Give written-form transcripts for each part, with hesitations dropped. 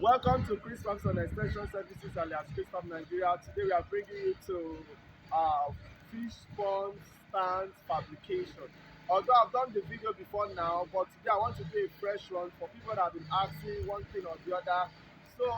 Welcome to Chris Thompson Extension Services alias Chris from Nigeria. Today we are bringing you to fish pond stands fabrication. Although I've done the video before now, but today I want to do a fresh one for people that have been asking one thing or the other. So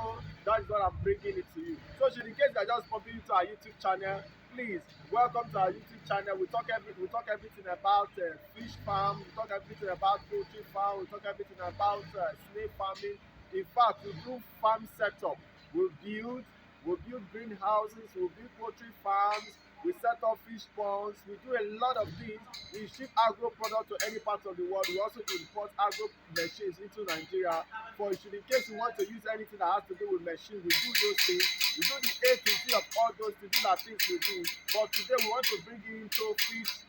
that is what I'm bringing it to you. So in case you're just popping into our YouTube channel, please welcome to our YouTube channel. We talk everything about fish farm. We talk everything about poultry farm. We talk everything about snake farming. In fact, we do farm setup. We build, we build greenhouses, we build poultry farms, we set up fish ponds, we do a lot of things. We ship agro products to any part of the world. We also import agro machines into Nigeria. For should in case you want to use anything that has to do with machines, we do those things. We do the A to Z of all those things. These are things we do. But today we want to bring you into fish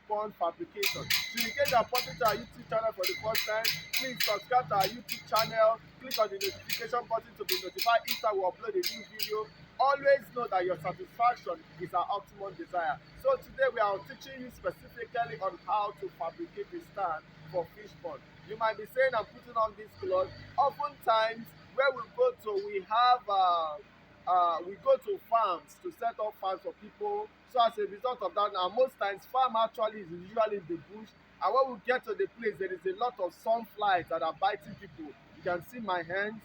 pond fabrication. So in case you are popping to our YouTube channel for the first time, please subscribe to our YouTube channel, click on the notification button to be notified each time we upload a new video. Always know that your satisfaction is our optimum desire. So today we are teaching you specifically on how to fabricate a stand for fish pond. You might be saying I'm putting on this cloth. Oftentimes where we go to, we go to farms to set up farms for people. So as a result of that, now most times farm actually is usually in the bush, and when we get to the place there is a lot of sunflies that are biting people. You can see my hands,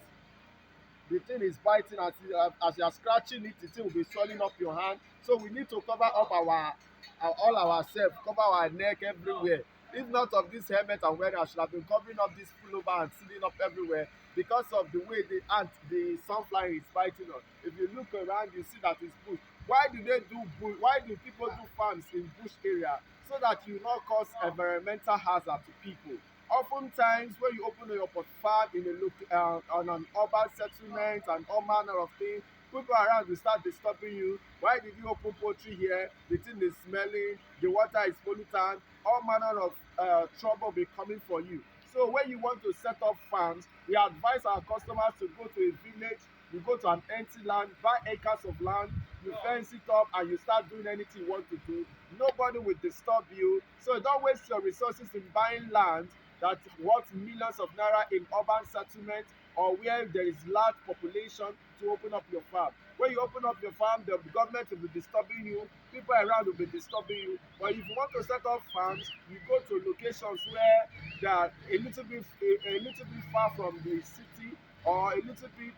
the thing is biting. As you are scratching it, the thing will be swelling up your hand. So we need to cover up all ourselves, cover our neck everywhere. If not of this helmet I'm wearing, I should have been covering up this pullover and sealing up everywhere because of the way the sunflower is biting us. If you look around, you see that it's bush. Why do they do bush? Why do people do farms in bush area? So that you not cause environmental hazard to people. Oftentimes when you open your pot farm in on an urban settlement and all manner of things, people around will start disturbing you. Why did you open poultry here? The thing is smelling, the water is pollutant, all manner of trouble will be coming for you. So when you want to set up farms, we advise our customers to go to a village, you go to an empty land, buy acres of land, you fence it up and you start doing anything you want to do. Nobody will disturb you. So don't waste your resources in buying land that's worth millions of naira in urban settlement or where there is large population to open up your farm. When you open up your farm, the government will be disturbing you, people around will be disturbing you. But if you want to set up farms, you go to locations where they are a little bit far from the city or a little bit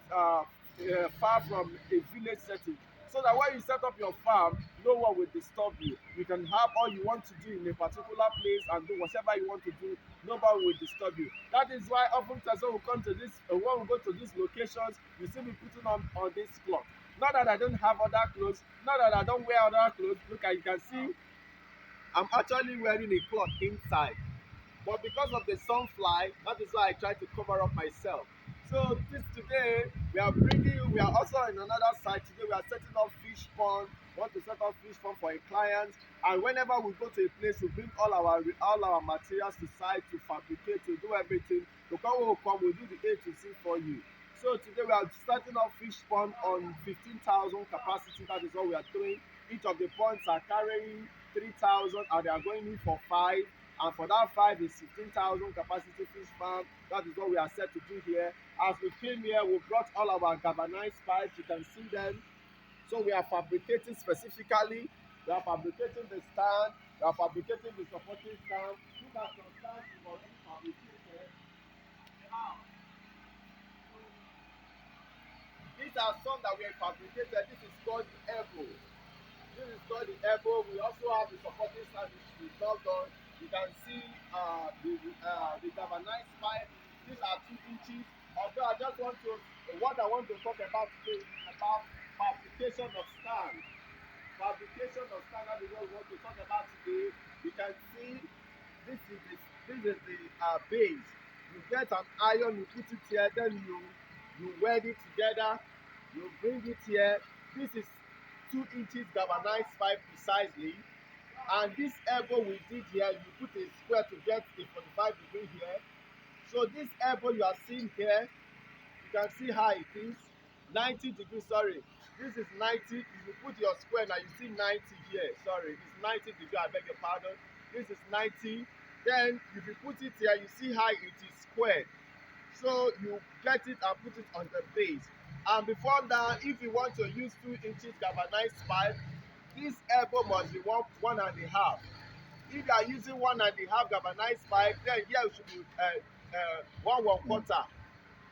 far from a village setting, so that when you set up your farm, no one will disturb you. You can have all you want to do in a particular place and do whatever you want to do. Nobody will disturb you. That is why oftentimes when we come to this, when we go to these locations, you see me putting on this cloth. Not that I don't have other clothes, not that I don't wear other clothes. Look, you can see I'm actually wearing a cloth inside. But because of the sunfly, that is why I try to cover up myself. So this today we are bringing you, we are also in another site. Today we are setting up fish pond. We want to set up fish pond for a client, and whenever we go to a place, we bring all our materials to site to fabricate, to do everything. To come, we'll do the A to Z for you. So today we are starting up fish pond on 15,000 capacity. That is what we are doing. Each of the ponds are carrying 3,000 and they are going in for 5, and for that 5 is 15,000 capacity fish farm. That is what we are set to do here. As we came here, we brought all our galvanized pipes. You can see them. So we are fabricating specifically. We are fabricating the stand. We are fabricating the supporting stand. These are some stands we've already fabricated. These are some that we have fabricated. This is called the elbow. This is called the elbow. We also have the supporting stand which we not done. You can see the galvanized pipe. These are 2 inches. Although I just want to, what I want to talk about today is about fabrication of stand. Fabrication of stand, that is what we want to talk about today. You can see this is the base. You get an iron, you put it here, then you weld it together, you bring it here. This is 2 inches galvanized pipe precisely, and this elbow we did here, you put a square to get a 45-degree here. So this elbow you are seeing here, you can see how it is 90 degrees. Sorry, this is 90. If you put your square now, you see 90 here. Sorry, it's 90 degrees. I beg your pardon. This is 90. Then if you put it here, you see how it is squared. So you get it and put it on the base. And before that, if you want to use 2 inches galvanized pipe, this elbow must be one and a half. If you are using one and a half galvanized pipe, then here it should be one quarter.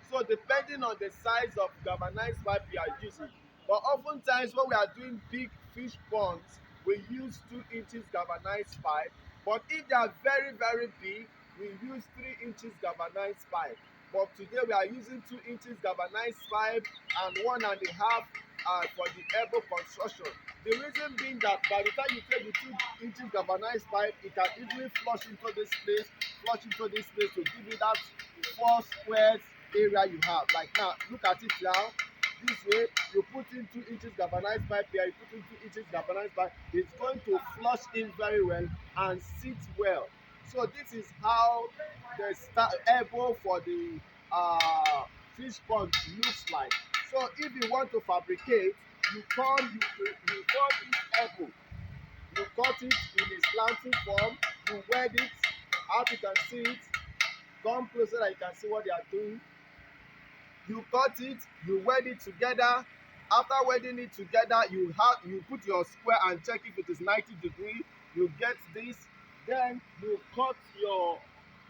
So depending on the size of galvanized pipe you are using. But oftentimes when we are doing big fish ponds, we use 2 inches galvanized pipe. But if they are very big, we use 3 inches galvanized pipe. But today we are using 2 inches galvanized pipe and one and a half for the elbow construction. The reason being that by the time you take the 2 inches galvanized pipe, it can easily flush into this place, to give you that 4 squares area you have. Like now, look at it now. This way, you put in 2 inches galvanized pipe here, you put in 2 inches galvanized pipe, it's going to flush in very well and sit well. So this is how the elbow for the fish pond looks like. So if you want to fabricate, you turn you turn this elbow, you cut it in a slanting form, you weld it, how you can see it, come closer that you can see what they are doing. You cut it, you weld it together. After welding it together, you put your square and check if it is 90 degrees. You get this, then you cut your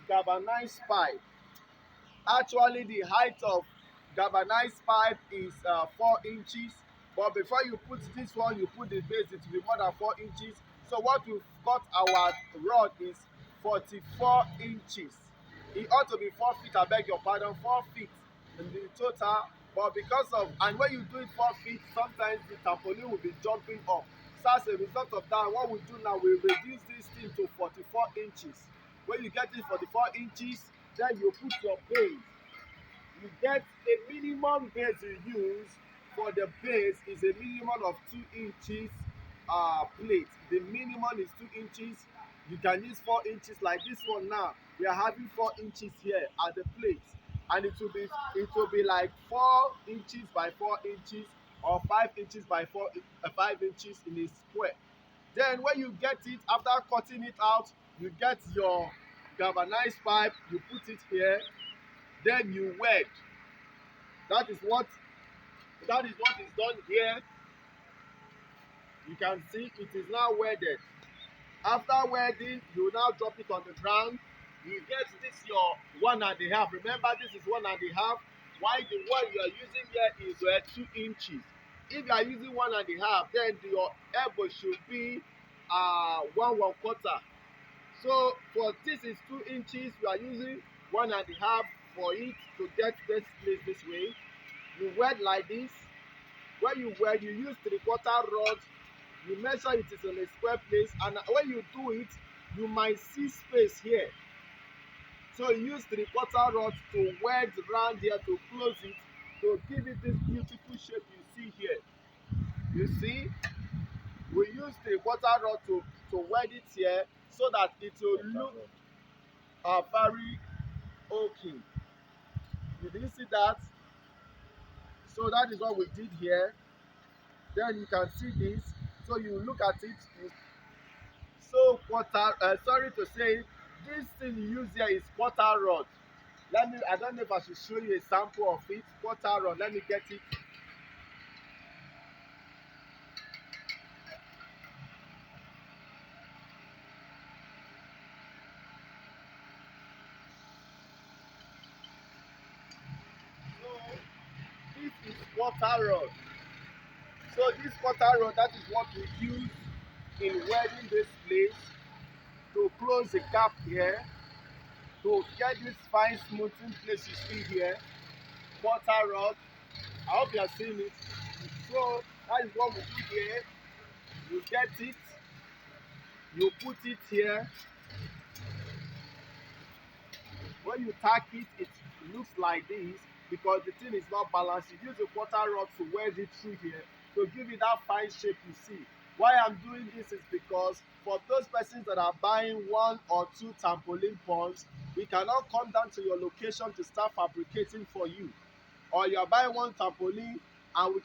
galvanized pipe. Actually, the height of galvanized pipe is 4 inches. But before you put this one, you put the base, it will be more than 4 inches. So what we cut our rod is 44 inches. It ought to be 4 feet, I beg your pardon, 4 feet in the total. But because of, and when you do it 4 feet, sometimes the trampoline will be jumping up. So as a result of that, what we do now, we reduce this thing to 44 inches. When you get it 44 inches, then you put your base. You get a minimum base you use. For the base is a minimum of 2 inches plate. The minimum is 2 inches. You can use 4 inches like this one now. We are having 4 inches here at the plate, and it will be like 4 inches by 4 inches or 5 inches by 5 inches in a square. Then when you get it, after cutting it out, you get your galvanized pipe, you put it here, then you weld. That is what is done here. You can see it is now welded. After welding, you now drop it on the ground. You get this your one and a half. Remember, this is one and a half. Why the one you are using here is 2 inches. If you are using one and a half, then your elbow should be one quarter. So for this is 2 inches, you are using one and a half for it to get this place this way. You weld like this. When you weld, you use 3/4 rod. You measure it is in a square place, and when you do it, you might see space here. So you use 3/4 rod to weld round here to close it, to give it this beautiful shape you see here. You see, we use 3/4 rod to weld it here so that it will look very okay. You didn't see that? So that is what we did here. Then you can see this. So you look at it. So sorry to say, this thing you use here is quarter rod. I don't know if I should show you a sample of it. Quarter rod. Let me get it. So this is quarter rod. So this quarter rod, that is what we use in welding this place to close the gap here, to get this fine smoothing place you see here. Quarter rod. I hope you are seeing it. So that is what we do here. You get it, you put it here. When you tack it, it looks like this because the thing is not balanced. You use a quarter rod to weld it through here to give it that fine shape you see. Why I'm doing this is because for those persons that are buying 1 or 2 trampoline ponds, we cannot come down to your location to start fabricating for you. Or you are buying 1 trampoline and we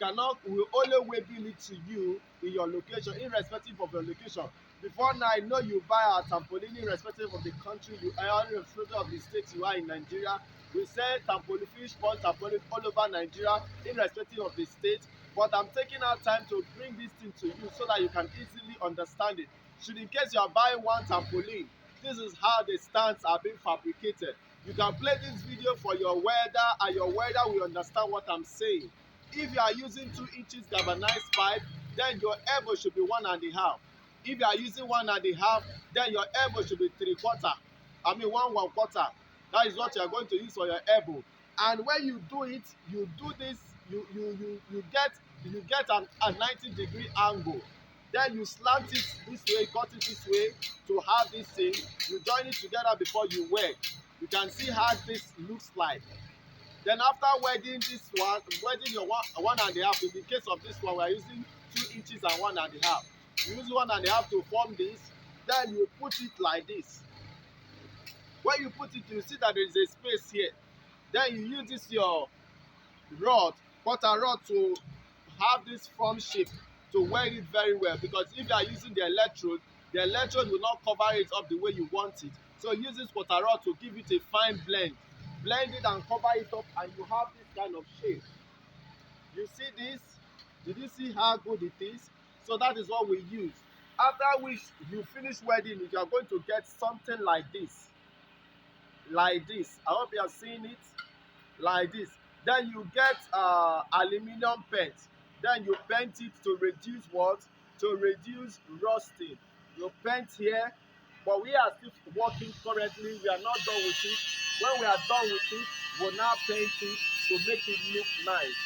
only wheel it to you in your location, irrespective of your location. Before now, I know you buy a trampoline irrespective of the country you are, irrespective of the state you are in Nigeria. We sell tamale fish pond tamale all over Nigeria irrespective of the state, but I'm taking out time to bring this thing to you so that you can easily understand it. Should in case you are buying one tampolin, this is how the stands are being fabricated. You can play this video for your welder and your welder will understand what I'm saying. If you are using 2 inches galvanized pipe, then your elbow should be 1.5. If you are using 1.5, then your elbow should be 3/4. I mean 1/4. That is what you are going to use for your elbow. And when you do it, you do this, you get a 90-degree angle. Then you slant it this way, cut it this way to have this thing. You join it together before you weld. You can see how this looks like. Then after welding this one, welding your 1.5, in the case of this one, we are using 2 inches and 1.5. You use 1.5 to form this, then you put it like this. When you put it, you see that there is a space here. Then you use this your rod, cutter rod, to have this form shape to weld it very well, because if you are using the electrode will not cover it up the way you want it. So use this cutter rod to give it a fine blend it and cover it up, and you have this kind of shape. You see this? Did you see how good it is? So that is what we use. After which you finish welding it, you are going to get something like this. I hope you are seeing it. Like this. Then you get aluminum paint. Then you paint it to reduce what? To reduce rusting. You paint here, but we are still working currently. We are not done with it. When we are done with it, we'll now paint it to make it look nice.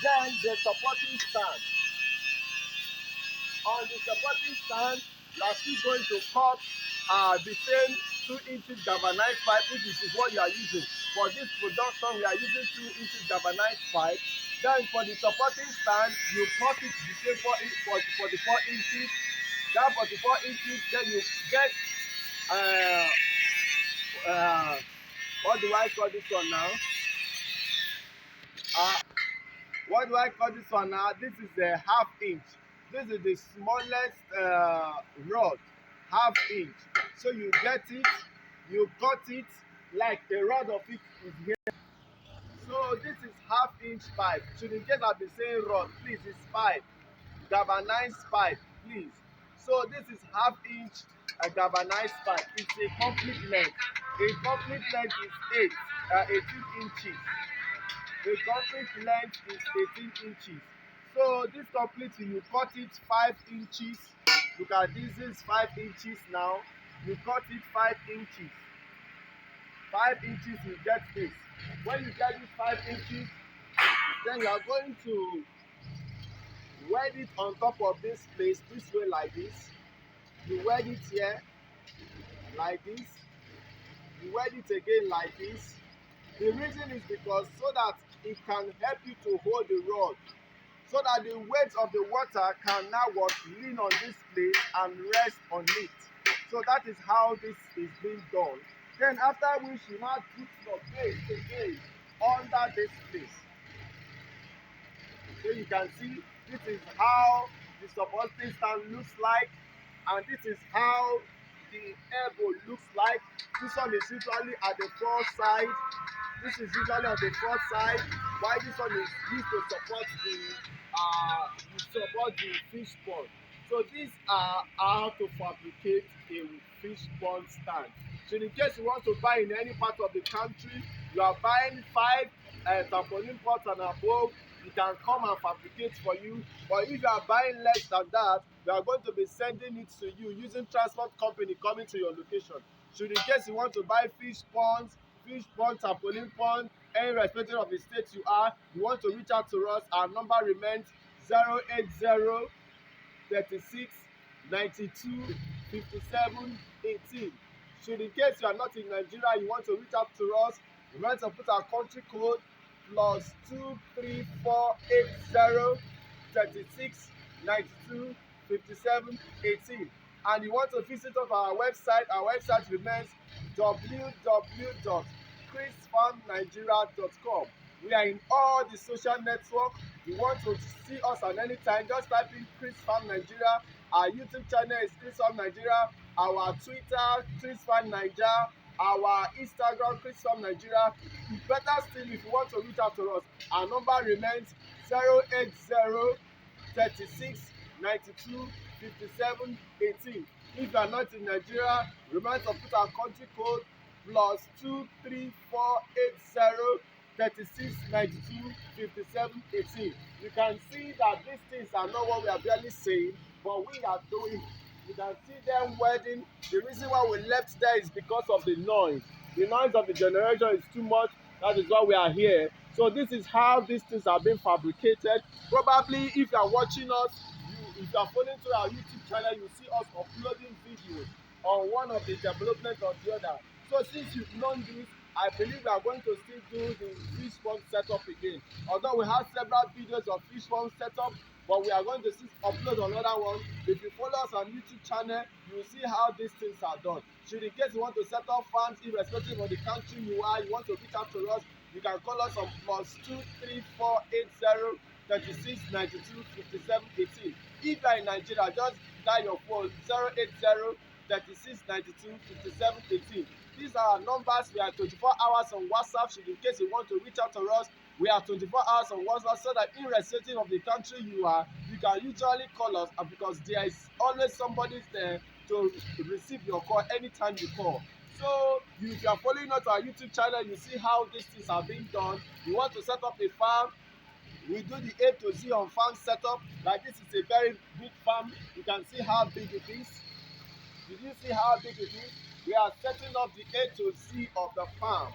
Then the supporting stand. On the supporting stand, you are still going to cut the same 2 inches galvanized pipe, which is what you are using. For this production, we are using 2 inches galvanized pipe. Then for the supporting stand, you cut it the same 44 inches. That 44 inches, then you get what do I call this one now? What do I call this one now? This is a 1/2 inch. This is the smallest rod, 1/2 inch. So you get it, you cut it, like a rod of it is here. So this is 1/2 inch pipe. Should in case I've been saying rod, please, it's pipe, galvanized pipe, please. So this is 1/2 inch galvanized pipe. It's a complete length. A complete length is 18 inches. The complete length is 18 inches. So this complete, you cut it 5 inches. Look at this is 5 inches now. You cut it 5 inches. 5 inches, you get this. When you get this 5 inches, then you are going to weld it on top of this place this way like this. You weld it here like this. You weld it again like this. The reason is because so that it can help you to hold the rod, so that the weight of the water can now lean on this place and rest on it. So that is how this is being done. Then after which you now put your base again under this place. So you can see this is how the supporting stand looks like, and this is how the elbow looks like. This one is usually at the front side. This is usually on the front side, while this one is used to support the fish pond. So these are how to fabricate a fish pond stand. So in case you want to buy in any part of the country, you are buying 5 trampoline pots and above, you can come and fabricate for you. But if you are buying less than that, we are going to be sending it to you using transport company coming to your location. So in case you want to buy fish ponds, trampoline pond, irrespective of the state you are, you want to reach out to us, our number remains 080 36 92 57 18. Should in case you are not in Nigeria, you want to reach out to us, you want to put our country code +23480 36 92 57 18. And you want to visit us our website remains www.chrisfarmnigeria.com. We are in all the social networks. You want to see us at any time, just type in Chris Farm Nigeria. Our YouTube channel is Chris Farm Nigeria. Our Twitter, Chris Farm Nigeria. our Instagram, Chris from Nigeria. Better still, if you want to reach out to us, our number remains 080 36 92 57 18. If you are not in Nigeria, remember to put our country code +23480 36 92 57 18. You can see that these things are not what we are barely saying, but we are doing. You can see them welding. The reason why we left there is because of the noise. The noise of the generation is too much. That is why we are here. So this is how these things are being fabricated. Probably if you are watching us, if you are following to our YouTube channel, you see us uploading videos on one of the development or the other. So since you've known this, I believe we are going to still do the fish pond setup again. Although we have several videos of fish pond setup, but we are going to still upload another one. If you follow us on YouTube channel, you will see how these things are done. Should in case you want to set up farms, irrespective of the country you are, you want to reach out to us, you can call us on +23480 36 92 57 18. If you are in Nigeria, just dial your phone 080 36 92 57 18. These are our numbers. We are 24 hours on WhatsApp. Should in case you want to reach out to us, we are 24 hours on WhatsApp, so that irrespective of the country you are, you can usually call us, because there is always somebody there to receive your call anytime you call. So if you are following us on our YouTube channel, you see how these things are being done. You want to set up a farm, we do the A to Z on farm setup. Like this is a very big farm. You can see how big it is. Did you see how big it is? We are setting up the A to Z of the farm.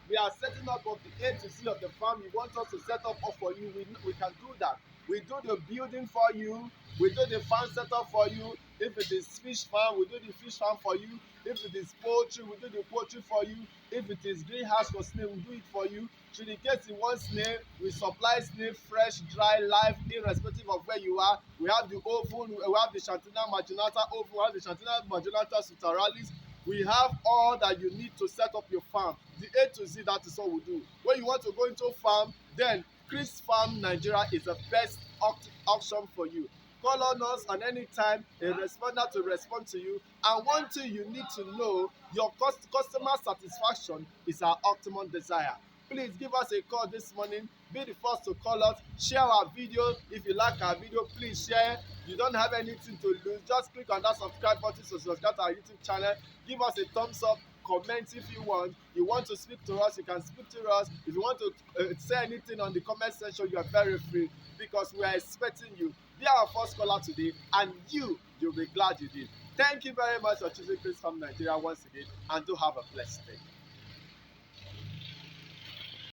We are setting up of the A to Z of the farm. You want us to set up all for you, we can do that. We do the building for you. We do the farm setup for you. If it is fish farm, we do the fish farm for you. If it is poultry, we do the poultry for you. If it is greenhouse for snail, we do it for you. Should in case you want snail, we supply snail fresh, dry, live, irrespective of where you are. We have the oven, we have the Chantina Marginata oven, we have the Chantina Marginata Sutaralis. We have all that you need to set up your farm. The A to Z, that is all we do. When you want to go into farm, then Chris Farm Nigeria is the best option for you. Call on us at any time, a responder to respond to you. And one thing you need to know, your customer satisfaction is our optimum desire. Please give us a call this morning. Be the first to call us. Share our video. If you like our video, please share. You don't have anything to lose. Just click on that subscribe button to subscribe to our YouTube channel. Give us a thumbs up. Comment if you want. You want to speak to us, you can speak to us. If you want to say anything on the comment section, you are very free, because we are expecting you. Be our first caller today, and you'll be glad you did. Thank you very much for choosing Chris from Nigeria once again, and do have a blessed day.